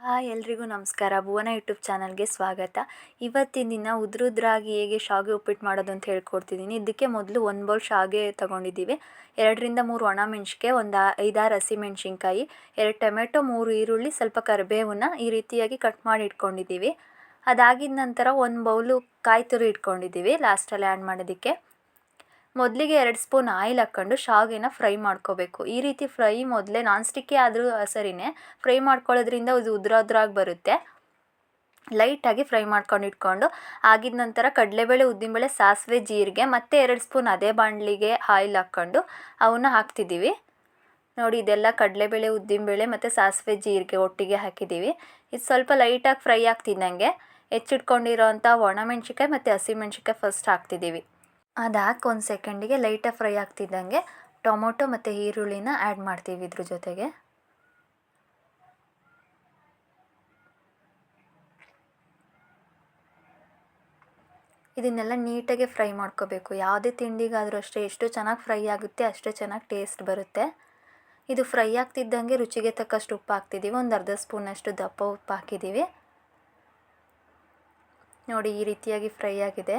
Hi ಎಲ್ರಿಗೂ ನಮಸ್ಕಾರ. ಭುವನ YouTube ಚಾನಲ್ಗೆ ಸ್ವಾಗತ. ಇವತ್ತಿನ ದಿನ ಉದ್ರುದ್ರಾಗಿ ಹೇಗೆ ಶಾವಿಗೆ ಉಪ್ಪಿಟ್ಟು ಮಾಡೋದು ಅಂತ ಹೇಳ್ಕೊಡ್ತಿದ್ದೀನಿ. ಇದಕ್ಕೆ ಮೊದಲು 1 ಬೌಲ್ ಶಾವಿಗೆ ತೊಗೊಂಡಿದ್ದೀವಿ. 2ರಿಂದ 3 ಒಣಮೆಣ್ಸಿಕಾಯಿ, ಒಂದು 5-6 ಹಸಿಮೆಣ್ಸಿನ್ಕಾಯಿ, 2 ಟೊಮೆಟೊ, 3 ಈರುಳ್ಳಿ, ಸ್ವಲ್ಪ ಕರಿಬೇವನ್ನ ಈ ರೀತಿಯಾಗಿ ಕಟ್ ಮಾಡಿ ಇಟ್ಕೊಂಡಿದ್ದೀವಿ. ಅದಾಗಿದ ನಂತರ 1 ಬೌಲು ಕಾಯಿ ತುರಿ ಇಟ್ಕೊಂಡಿದ್ದೀವಿ ಲಾಸ್ಟಲ್ಲಿ ಆ್ಯಡ್ ಮಾಡೋದಕ್ಕೆ. ಮೊದಲಿಗೆ 2 ಸ್ಪೂನ್ ಆಯಿಲ್ ಹಾಕ್ಕೊಂಡು ಶಾವಿಗೆನ ಫ್ರೈ ಮಾಡ್ಕೋಬೇಕು. ಈ ರೀತಿ ಫ್ರೈ ಮೊದಲೇ ನಾನ್ ಸ್ಟಿಕ್ಕೇ ಆದರೂ ಸರಿನೇ ಫ್ರೈ ಮಾಡ್ಕೊಳ್ಳೋದ್ರಿಂದ ಅದು ಉದ್ರಾಗಿ ಬರುತ್ತೆ. ಲೈಟಾಗಿ ಫ್ರೈ ಮಾಡ್ಕೊಂಡು ಇಟ್ಕೊಂಡು ಆಗಿದ ನಂತರ ಕಡಲೆಬೇಳೆ, ಉದ್ದಿನಬೇಳೆ, ಸಾಸಿವೆ, ಜೀರಿಗೆ ಮತ್ತು 2 ಸ್ಪೂನ್ ಅದೇ ಬಾಣಲಿಗೆ ಆಯಿಲ್ ಹಾಕ್ಕೊಂಡು ಅವನ್ನ ಹಾಕ್ತಿದ್ದೀವಿ. ನೋಡಿ, ಇದೆಲ್ಲ ಕಡಲೆಬೇಳೆ, ಉದ್ದಿನಬೇಳೆ ಮತ್ತು ಸಾಸಿವೆ, ಜೀರಿಗೆ ಒಟ್ಟಿಗೆ ಹಾಕಿದ್ದೀವಿ. ಇದು ಸ್ವಲ್ಪ ಲೈಟಾಗಿ ಫ್ರೈ ಆಗ್ತಿದ್ದಂಗೆ ಹೆಚ್ಚಿಟ್ಕೊಂಡಿರೋಂಥ ಒಣಮೆಣ್ಸಿಕಾಯಿ ಮತ್ತು ಹಸಿಮೆಣ್ಸಿಕಾಯಿ ಫಸ್ಟ್ ಹಾಕ್ತಿದ್ದೀವಿ. ಅದಾಕಿ 1 ಸೆಕೆಂಡಿಗೆ ಲೈಟಾಗಿ ಫ್ರೈ ಆಗ್ತಿದ್ದಂಗೆ ಟೊಮೊಟೊ ಮತ್ತು ಈರುಳ್ಳಿನ ಆ್ಯಡ್ ಮಾಡ್ತೀವಿ ಇದ್ರ ಜೊತೆಗೆ. ಇದನ್ನೆಲ್ಲ ನೀಟಾಗಿ ಫ್ರೈ ಮಾಡ್ಕೋಬೇಕು. ಯಾವುದೇ ತಿಂಡಿಗಾದರೂ ಅಷ್ಟೇ, ಎಷ್ಟು ಚೆನ್ನಾಗಿ ಫ್ರೈ ಆಗುತ್ತೆ ಅಷ್ಟೇ ಚೆನ್ನಾಗಿ ಟೇಸ್ಟ್ ಬರುತ್ತೆ. ಇದು ಫ್ರೈ ಆಗ್ತಿದ್ದಂಗೆ ರುಚಿಗೆ ತಕ್ಕಷ್ಟು ಉಪ್ಪು ಹಾಕ್ತಿದ್ದೀವಿ. ಒಂದು ಅರ್ಧ ಸ್ಪೂನಷ್ಟು ದಪ್ಪ ಉಪ್ಪು ಹಾಕಿದ್ದೀವಿ. ನೋಡಿ, ಈ ರೀತಿಯಾಗಿ ಫ್ರೈ ಆಗಿದೆ.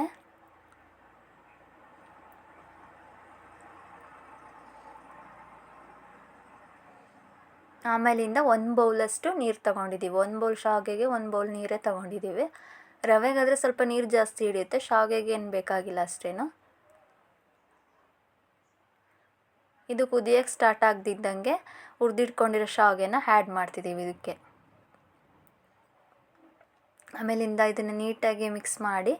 ಆಮೇಲಿಂದ 1 ಬೌಲಷ್ಟು ನೀರು ತೊಗೊಂಡಿದ್ದೀವಿ. 1 ಬೌಲ್ ಶಾವಿಗೆಗೆ 1 ಬೌಲ್ ನೀರೇ ತೊಗೊಂಡಿದ್ದೀವಿ. ರವೆಗಾದರೆ ಸ್ವಲ್ಪ ನೀರು ಜಾಸ್ತಿ ಹಿಡಿಯುತ್ತೆ, ಶಾವಿಗೆಗೆ ಏನು ಬೇಕಾಗಿಲ್ಲ ಅಷ್ಟೇನು. ಇದು ಕುದಿಯೋಕ್ಕೆ ಸ್ಟಾರ್ಟ್ ಆಗದಿದ್ದಂಗೆ ಹುರಿದಿಟ್ಕೊಂಡಿರೋ ಶಾವಿಗೆನ ಆ್ಯಡ್ ಮಾಡ್ತಿದ್ದೀವಿ ಇದಕ್ಕೆ. ಆಮೇಲಿಂದ ಇದನ್ನು ನೀಟಾಗಿ ಮಿಕ್ಸ್ ಮಾಡಿ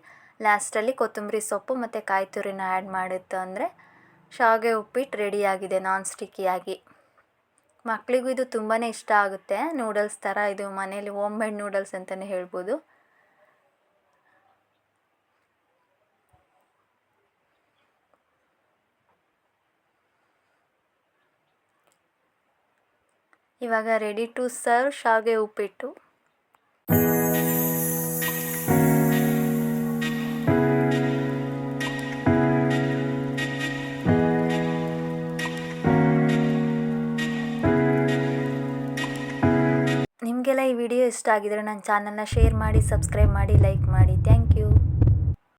ಲಾಸ್ಟಲ್ಲಿ ಕೊತ್ತಂಬರಿ ಸೊಪ್ಪು ಮತ್ತು ಕಾಯಿ ತುರಿನ ಆ್ಯಡ್ ಮಾಡಿತ್ತು ಅಂದರೆ ಶಾವಿಗೆ ಉಪ್ಪಿಟ್ಟು ರೆಡಿಯಾಗಿದೆ ನಾನ್ ಸ್ಟಿಕ್ಕಿಯಾಗಿ. ಮಕ್ಕಳಿಗೂ ಇದು ತುಂಬಾ ಇಷ್ಟ ಆಗುತ್ತೆ. ನೂಡಲ್ಸ್ ಥರ ಇದು ಮನೇಲಿ ಹೋಮ್ ಮೇಡ್ ನೂಡಲ್ಸ್ ಅಂತಲೇ ಹೇಳ್ಬೋದು. ಇವಾಗ ರೆಡಿ ಟು ಸರ್ವ್ ಶಾವಿಗೆ ಉಪ್ಪಿಟ್ಟು. ನಿಮಗೆಲ್ಲ ಈ ವಿಡಿಯೋ ಇಷ್ಟ ಆಗಿದರೆ ನನ್ನ ಚಾನಲ್ನ ಶೇರ್ ಮಾಡಿ, ಸಬ್ಸ್ಕ್ರೈಬ್ ಮಾಡಿ, ಲೈಕ್ ಮಾಡಿ. Thank you.